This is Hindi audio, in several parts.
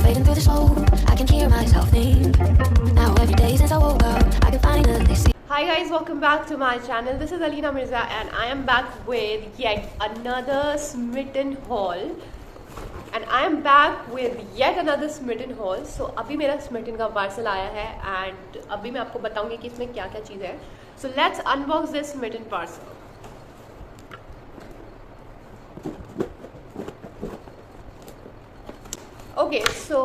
fading through the smoke, I can hear myself think. Now every day since I woke up, I can finally see. Hi guys, welcome back to my channel. This is Alina Mirza and I am back with yet another Smitten haul. And I am back with yet another Smitten haul. So अभी मेरा Smitten का पार्सल आया है and अभी मैं आपको बताऊंगी कि इसमें क्या क्या चीज़ है. So let's unbox this Smitten parcel. Okay, so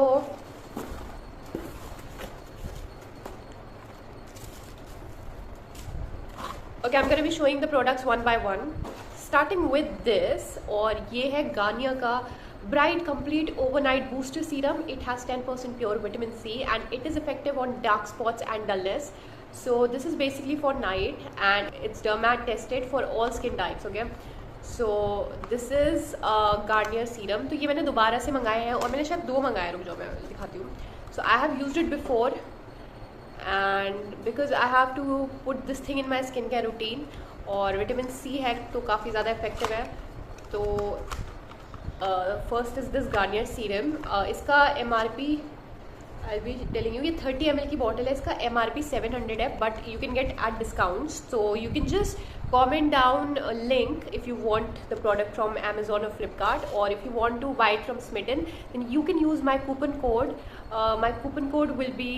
okay, I'm going to be showing the products one by one, starting with this. और ये है गार्नियर का Bright Complete Overnight Booster Serum. It has 10% pure vitamin C and it is effective on dark spots and dullness. So this is basically for night and it's dermat tested for all skin types. Okay, so this is Garnier Serum. तो ये मैंने दोबारा से मंगाए हैं और मैंने शायद 2 मंगाए, रुक जाओ मैं दिखाती हूँ. So I have used it before and because I have to put this thing in my skincare routine और विटामिन सी है तो काफ़ी ज़्यादा इफेक्टिव है. तो first is this Garnier serum. इसका MRP I be telling you, ये 30 ml की बॉटल है. इसका MRP 700 है but you can get at discounts. So you can just comment down a link if you want the product from Amazon or Flipkart, or if you want to buy it from Smitten, then you can use my coupon code. My coupon code will be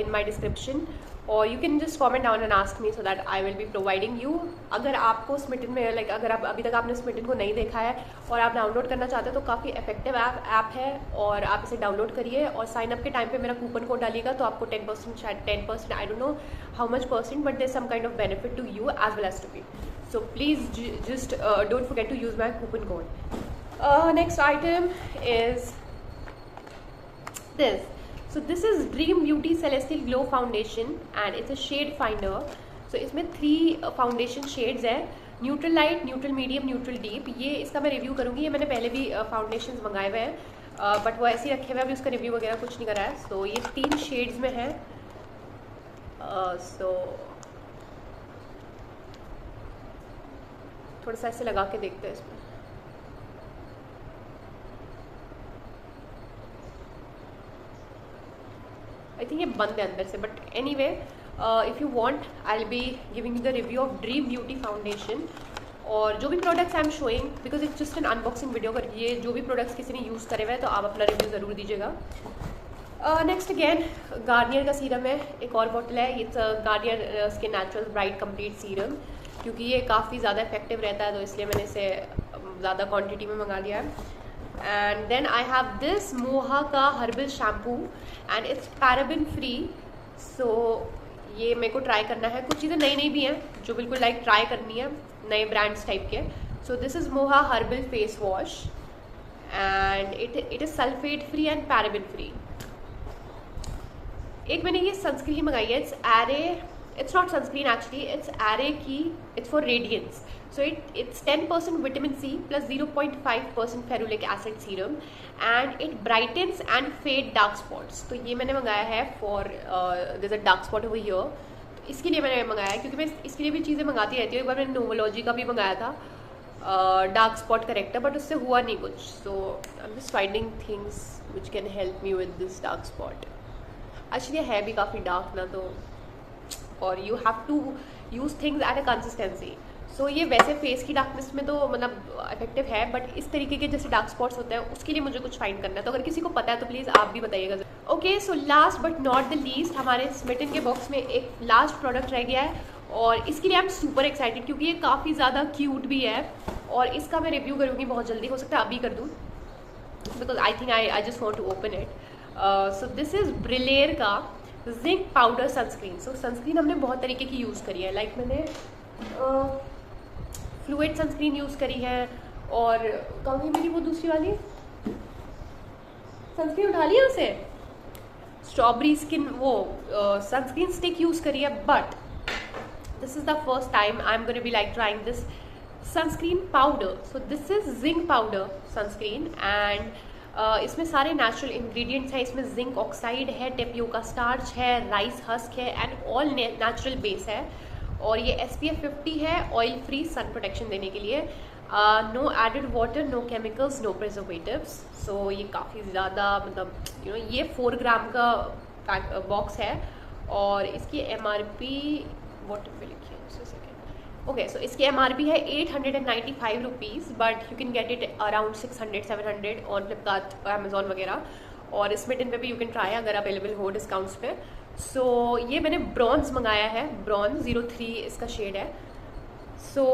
in my description, or you can just comment down and ask me so that I will be providing you. अगर आपको Smitten में like अगर आप अभी तक आपने Smitten को नहीं देखा है और आप डाउनलोड करना चाहते हो तो काफ़ी इफेक्टिव ऐप है और आप इसे डाउनलोड करिए और साइन अप के टाइम पे मेरा कूपन कोड डालिएगा तो आपको 10% शायद 10%, I don't know how much percent, but there's some kind of benefit to you as well as to me. So please just don't forget to use my coupon code. Next item is this. So this is Dream Beauty Celestial Glow Foundation and it's a shade finder. So इसमें 3 फाउंडेशन शेड्स हैं, neutral light, neutral medium, neutral deep. ये इसका मैं रिव्यू करूँगी. ये मैंने पहले भी फाउंडेशंस मंगाए हुए हैं बट वो ऐसे ही रखे हुए, अभी उसका रिव्यू वगैरह कुछ नहीं करा है. सो ये 3 शेड्स में है. सो थोड़ा सा ऐसे लगा के देखते हैं इसमें. आई थिंक ये बंद है अंदर से, but any way if you want I will be giving the review of dream beauty foundation. और जो भी products I am showing, because it's just an unboxing video, अगर ये जो भी प्रोडक्ट्स किसी ने यूज़ करे हुए हैं तो आप अपना रिव्यू ज़रूर दीजिएगा. नेक्स्ट अगेन गार्नियर का सीरम है, एक और बॉटल है. It's Garnier skin natural bright complete serum. क्योंकि ये काफ़ी ज़्यादा इफेक्टिव रहता है तो इसलिए मैंने इसे ज़्यादा क्वांटिटी में मंगा लिया है. And then I have this Moha का herbal shampoo and it's paraben free. So ये मेरे को ट्राई करना है. कुछ चीज़ें नई नई भी हैं जो बिल्कुल लाइक ट्राई करनी है, नए ब्रांड्स टाइप के. So this is Moha herbal face wash and it is sulphate free and paraben free. एक मैंने ये सनस्क्रीन मंगाई है. It's not sunscreen actually, it's एरे की, it's for radiance. So it's 10% vitamin C plus 0.5% ferulic acid serum and it brightens and fade dark spots. तो ये मैंने मंगाया है for there is a dark spot over here. तो इसके लिए मैंने मंगाया है क्योंकि मैं इसके लिए भी चीज़ें मंगाती रहती हूँ. एक बार मैंने नोवोलॉजी का भी मंगाया था डार्क स्पॉट करेक्टर, बट उससे हुआ नहीं कुछ. So I am just finding things which can help me with this dark spot. Actually है भी काफ़ी डार्क ना, तो और you have to use things at a consistency. सो ये वैसे फेस की डार्कनेस में तो मतलब इफेक्टिव है, बट इस तरीके के जैसे डार्क स्पॉट्स होते हैं उसके लिए मुझे कुछ फाइंड करना है. तो अगर किसी को पता है तो प्लीज़ आप भी बताइएगा. Okay, so last but not the least हमारे स्मिटन के बॉक्स में एक लास्ट प्रोडक्ट रह गया है और इसके लिए आई एम सुपर एक्साइटेड क्योंकि ये काफ़ी ज़्यादा क्यूट भी है और इसका मैं रिव्यू करूँगी बहुत जल्दी. हो सकता है अभी कर दूँ because I think I just want to open it. So this is Brillare का zinc powder sunscreen. So sunscreen हमने बहुत तरीके की यूज़ करी है. लाइक मैंने फ्लूइड सनस्क्रीन यूज़ करी है और कहूँगी मेरी वो दूसरी वाली सनस्क्रीन उठा लिया उसे, स्ट्रॉबेरी स्किन वो सनस्क्रीन स्टिक यूज़ करी है. But this is the first time I am gonna be like trying this sunscreen powder. So this is zinc powder sunscreen and इसमें सारे नेचुरल इंग्रेडिएंट्स हैं. इसमें जिंक ऑक्साइड है, टेपियोका स्टार्च है, राइस हस्क है एंड ऑल नेचुरल बेस है. और ये SPF 50 है, ऑयल फ्री सन प्रोटेक्शन देने के लिए. No added water, no chemicals, no preservatives. So ये काफ़ी ज़्यादा मतलब ये 4 ग्राम का बॉक्स है और इसकी MRP वाटर पे लिखी है उसे सेकेंड। ओके, सो इसकी MRP है 895 rupees, but you can get it around 600-700 on Flipkart, Amazon वगैरह, और स्मिटन पे भी यू कैन ट्राई अगर अवेलेबल हो डिस्काउंट्स पे। सो ये मैंने ब्रॉन्ज मंगाया है, ब्रॉन्ज 03 इसका शेड है। सो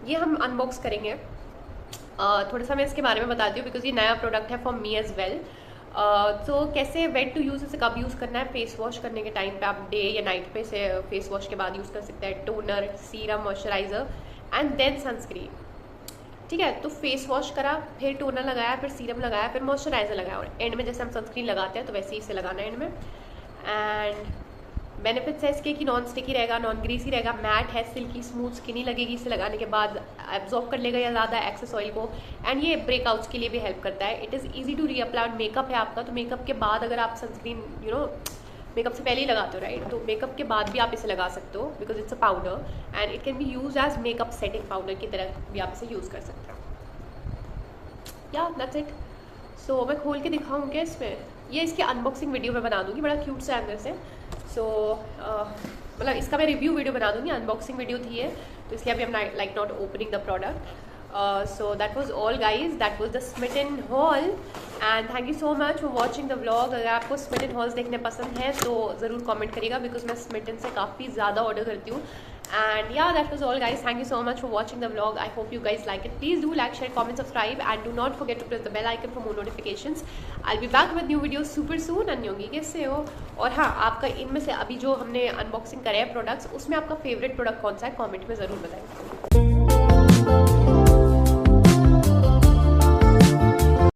ये हम अनबॉक्स करेंगे। थोड़ा सा मैं इसके बारे में बताती हूँ बिकॉज ये नया प्रोडक्ट है फॉर मी एज वेल। तो कैसे वेट टू यूज़, इसे कब यूज़ करना है, फेस वॉश करने के टाइम पे आप डे या नाइट पे से फेस वॉश के बाद यूज़ कर सकते हैं, toner, serum, moisturiser and then sunscreen. ठीक है, तो फेस वॉश करा, फिर टोनर लगाया, फिर सीरम लगाया, फिर मॉइस्चराइजर लगाया, और एंड में जैसे हम सनस्क्रीन लगाते हैं तो वैसे ही इसे लगाना है एंड में। एंड बेनिफिट्स है इसके कि नॉन स्टिकी रहेगा, नॉन ग्रीसी रहेगा, मैट है, सिल्की स्मूथ स्किनी लगेगी इसे लगाने के बाद, एब्जॉर्ब कर लेगा या ज़्यादा एक्सेस ऑयल को, एंड ये ब्रेकआउट्स के लिए भी हेल्प करता है। It is easy to reapply. Makeup है आपका, तो मेकअप के बाद अगर आप सनस्क्रीन मेकअप से पहले ही लगाते हो राइट, तो मेकअप के बाद भी आप इसे लगा सकते हो because it's a powder and it can be use as makeup setting powder की तरह भी आप इसे यूज़ कर सकते हो। या दैट्स इट। सो मैं खोल के दिखाऊँ क्या इसमें, ये इसकी अनबॉक्सिंग वीडियो मैं बना दूँगी, बड़ा क्यूट सा अंदर से। सो मतलब इसका मैं रिव्यू वीडियो बना दूँगी, अनबॉक्सिंग वीडियो थी है तो इसलिए अभी हम like not opening the product. So that was all guys, that was the Smitten haul and thank you so much for watching the vlog। अगर आपको Smitten hauls देखने पसंद है तो ज़रूर कमेंट करिएगा बिकॉज मैं Smitten से काफ़ी ज़्यादा ऑर्डर करती हूँ। And yeah, that was all guys, thank you so much for watching the vlog, I hope you guys like it, please do like, share, comment, subscribe and do not forget to press the bell icon for more notifications। I'll be back with new videos super soon। अन्योंगी कैसे हो? और हाँ, आपका इनमें से अभी जो हमने अनबॉक्सिंग करे हैं प्रोडक्ट्स, उसमें आपका फेवरेट प्रोडक्ट कौन सा है कॉमेंट में ज़रूर बताएं।